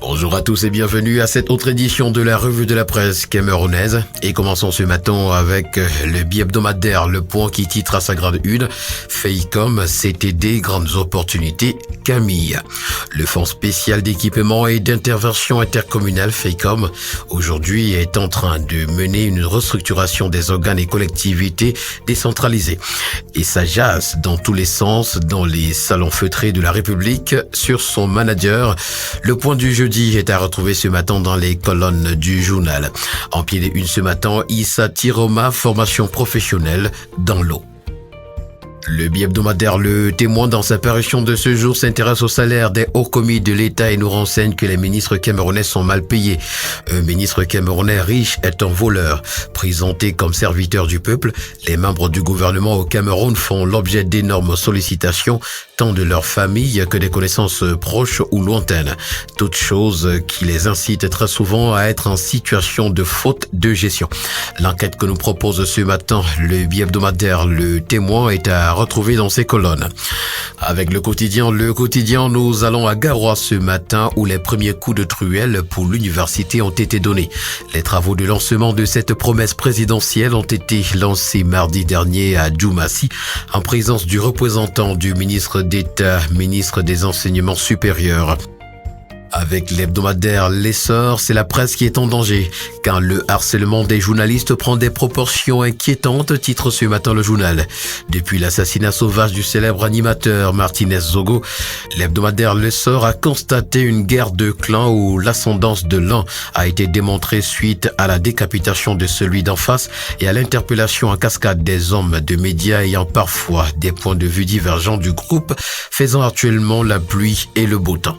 Bonjour à tous et bienvenue à cette autre édition de la revue de la presse camerounaise. Et commençons ce matin avec le bi-hebdomadaire Le Point qui titre à sa grande une « FEICOM, CTD, grandes opportunités, Camille ». Le Fonds spécial d'équipement et d'intervention intercommunale FEICOM aujourd'hui est en train de mener une restructuration des organes et collectivités décentralisées. Et ça jase dans tous les sens dans les salons feutrés de la République sur son manager. Le Point du jeudi est à retrouver ce matin dans les colonnes du journal. En pied de une ce matin, Issa Tiroma, formation professionnelle dans l'eau. Le bi-hebdomadaire Le Témoin, dans sa parution de ce jour, s'intéresse au salaire des hauts commis de l'État et nous renseigne que les ministres camerounais sont mal payés. Un ministre camerounais riche est un voleur. Présenté comme serviteur du peuple, les membres du gouvernement au Cameroun font l'objet d'énormes sollicitations, tant de leurs familles que des connaissances proches ou lointaines. Toutes choses qui les incitent très souvent à être en situation de faute de gestion. L'enquête que nous propose ce matin le bi-hebdomadaire Le Témoin est à retrouver dans ses colonnes. Avec le quotidien, nous allons à Garoua ce matin où les premiers coups de truelle pour l'université ont été donnés. Les travaux de lancement de cette promesse présidentielle ont été lancés mardi dernier à Djoumassi en présence du représentant du ministre d'État, ministre des Enseignements supérieurs. Avec l'hebdomadaire L'Essor, c'est la presse qui est en danger, car le harcèlement des journalistes prend des proportions inquiétantes, titre ce matin le journal. Depuis l'assassinat sauvage du célèbre animateur Martinez Zogo, l'hebdomadaire L'Essor a constaté une guerre de clans où l'ascendance de l'un a été démontrée suite à la décapitation de celui d'en face et à l'interpellation en cascade des hommes de médias ayant parfois des points de vue divergents du groupe, faisant actuellement la pluie et le beau temps.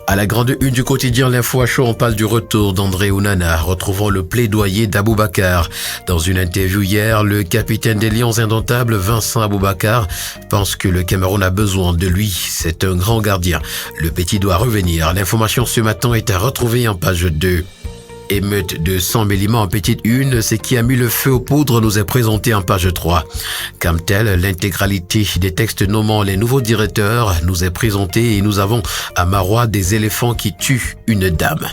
À la grande une du quotidien L'Info à chaud, on parle du retour d'André Onana, retrouvant le plaidoyer d'Aboubacar. Dans une interview hier, le capitaine des Lions indomptables, Vincent Aboubacar, pense que le Cameroun a besoin de lui. C'est un grand gardien. Le petit doit revenir. L'information ce matin est à retrouver en page 2. Émeute de 100 mm en petite une, ce qui a mis le feu aux poudres nous est présenté en page 3. Comme tel, l'intégralité des textes nommant les nouveaux directeurs nous est présentée et nous avons à Marois des éléphants qui tuent une dame.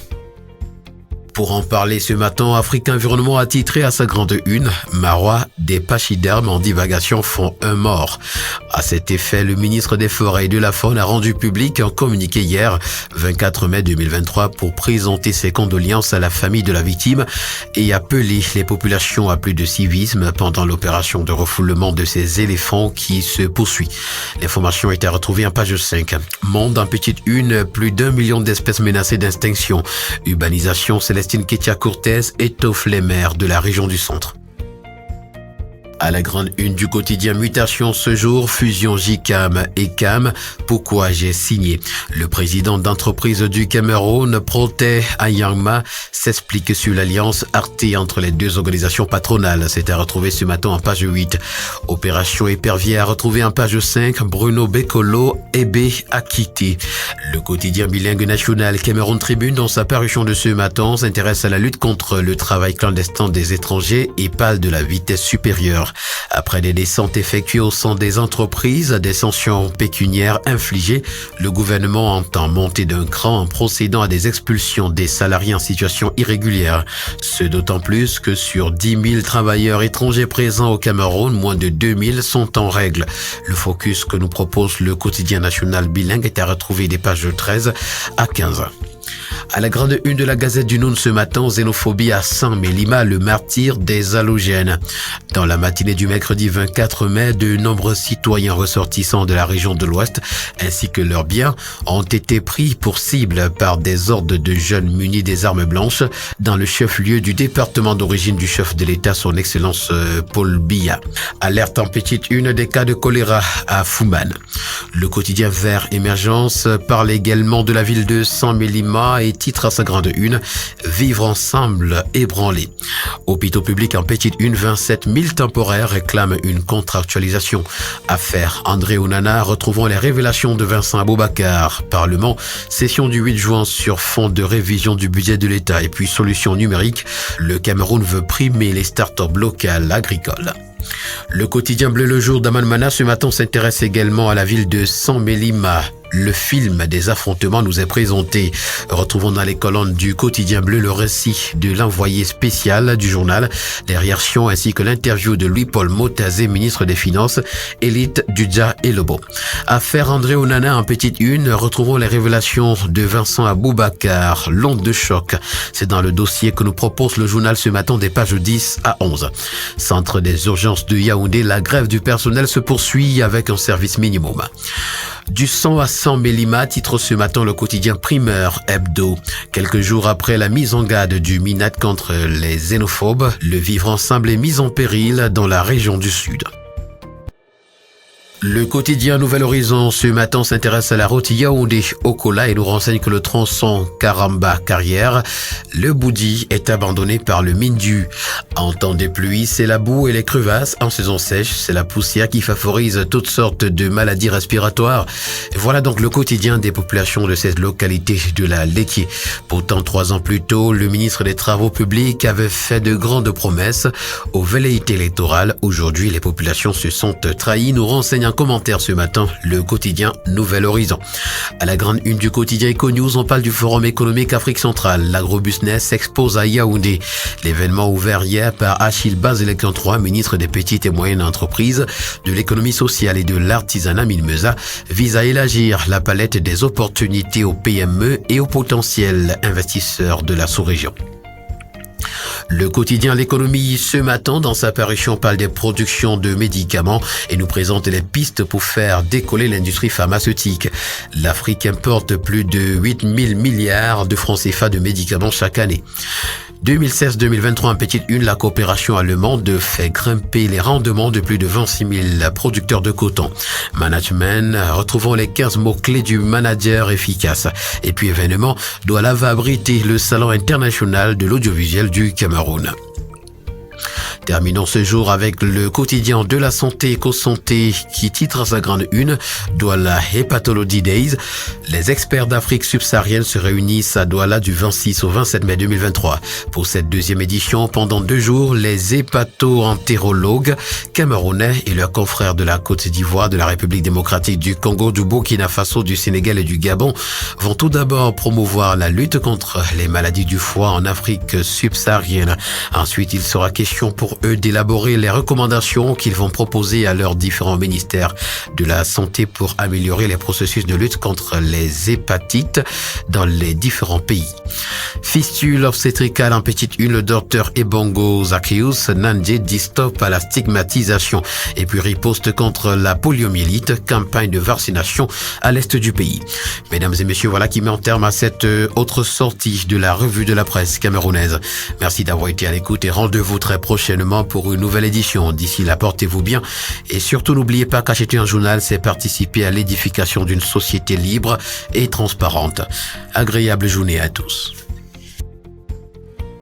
Pour en parler ce matin, Afrique Environnement a titré à sa grande une « Marois, des pachydermes en divagation font un mort ». À cet effet, le ministre des Forêts et de la Faune a rendu public un communiqué hier, 24 mai 2023, pour présenter ses condoléances à la famille de la victime et appeler les populations à plus de civisme pendant l'opération de refoulement de ces éléphants qui se poursuit. L'information est à retrouver en page 5. Monde en petite une, plus d'1 million d'espèces menacées d'extinction. Urbanisation, Célestine Ketia-Cortez étoffe les maires de la région du centre. À la grande une du quotidien Mutation ce jour, fusion JCAM et CAM, pourquoi j'ai signé. Le président d'entreprise du Cameroun, Protais Ayangma, s'explique sur l'alliance artée entre les deux organisations patronales. C'est à retrouver ce matin en page 8. Opération épervier à retrouver en page 5, Bruno Bekolo, Ebe Akiti. Le quotidien bilingue national Cameroun Tribune, dans sa parution de ce matin, s'intéresse à la lutte contre le travail clandestin des étrangers et parle de la vitesse supérieure. Après des descentes effectuées au sein des entreprises, des sanctions pécuniaires infligées, le gouvernement entend monter d'un cran en procédant à des expulsions des salariés en situation irrégulière. Ce d'autant plus que sur 10 000 travailleurs étrangers présents au Cameroun, moins de 2 000 sont en règle. Le focus que nous propose le quotidien national bilingue est à retrouver des pages 13 à 15. À la grande une de la Gazette du Noun ce matin, xénophobie à Saint-Mélima, le martyr des halogènes. Dans la matinée du mercredi 24 mai, de nombreux citoyens ressortissants de la région de l'Ouest ainsi que leurs biens ont été pris pour cible par des hordes de jeunes munis des armes blanches dans le chef-lieu du département d'origine du chef de l'État, son Excellence Paul Biya. Alerte en petite une des cas de choléra à Fouman. Le quotidien Vert Émergence parle également de la ville de Saint-Mélima et titre à sa grande une « Vivre ensemble ébranlé ». Hôpitaux publics en petite une, 27 000 temporaires réclament une contractualisation. Affaire André Onana, retrouvons les révélations de Vincent Aboubacar. Parlement, session du 8 juin sur fond de révision du budget de l'État et puis solution numérique. Le Cameroun veut primer les start-up locales agricoles. Le quotidien Bleu le Jour d'Aman Mana ce matin s'intéresse également à la ville de Saint-Mélima. le film des affrontements nous est présenté. Retrouvons dans les colonnes du quotidien bleu le récit de l'envoyé spécial du journal, les réactions ainsi que l'interview de Louis-Paul Motazé, ministre des Finances, Élite Dudja et Lobo. Affaire André Onana en petite une, retrouvons les révélations de Vincent Aboubacar, l'onde de choc. C'est dans le dossier que nous propose le journal ce matin des pages 10 à 11. Centre des urgences de Yaoundé, la grève du personnel se poursuit avec un service minimum. Du 100 à 100 Mélima, titre ce matin le quotidien Primeur Hebdo. Quelques jours après la mise en garde du MINAT contre les xénophobes, le vivre ensemble est mis en péril dans la région du Sud. Le quotidien Nouvel Horizon ce matin s'intéresse à la route Yaoundé-Okola et nous renseigne que le tronçon Karamba-Carrière, le Boudi, est abandonné par le Mindu. En temps de pluie, c'est la boue et les crevasses. En saison sèche, c'est la poussière qui favorise toutes sortes de maladies respiratoires. Voilà donc le quotidien des populations de cette localité de la Laitier. Pourtant, 3 ans plus tôt, le ministre des Travaux publics avait fait de grandes promesses aux velléités électorales. Aujourd'hui, les populations se sont trahies. Nous renseigne un commentaire ce matin, le quotidien Nouvel Horizon. À la grande une du quotidien Econews, on parle du Forum économique Afrique centrale. L'agrobusiness s'expose à Yaoundé. L'événement ouvert hier par Achille Bazelekan III, ministre des petites et moyennes entreprises, de l'économie sociale et de l'artisanat Minmeza, vise à élargir la palette des opportunités aux PME et aux potentiels investisseurs de la sous-région. Le quotidien L'économie ce matin, dans sa parution, parle des productions de médicaments et nous présente les pistes pour faire décoller l'industrie pharmaceutique. L'Afrique importe plus de 8 000 milliards de francs CFA de médicaments chaque année. 2016-2023, en petite une, la coopération allemande fait grimper les rendements de plus de 26 000 producteurs de coton. Management, retrouvons les 15 mots-clés du manager efficace. Et puis événement, Douala va abriter le salon international de l'audiovisuel du Cameroun. Terminons ce jour avec le quotidien de la santé Éco-Santé qui titre à sa grande une Douala Hepatology Days. Les experts d'Afrique subsaharienne se réunissent à Douala du 26 au 27 mai 2023. Pour cette deuxième édition, pendant 2 jours, les hépato-entérologues camerounais et leurs confrères de la Côte d'Ivoire, de la République démocratique du Congo, du Burkina Faso, du Sénégal et du Gabon vont tout d'abord promouvoir la lutte contre les maladies du foie en Afrique subsaharienne. Ensuite, il sera question pour eux d'élaborer les recommandations qu'ils vont proposer à leurs différents ministères de la santé pour améliorer les processus de lutte contre les hépatites dans les différents pays. Fistule obstétricale en petite une, le docteur Ebongo Zaccheus Nandje dit stop à la stigmatisation et puis riposte contre la poliomyélite, campagne de vaccination à l'est du pays. Mesdames et messieurs, voilà qui met en terme à cette autre sortie de la revue de la presse camerounaise. Merci d'avoir été à l'écoute et rendez-vous très prochainement pour une nouvelle édition. D'ici là, portez-vous bien et surtout n'oubliez pas qu'acheter un journal, c'est participer à l'édification d'une société libre et transparente. Agréable journée à tous.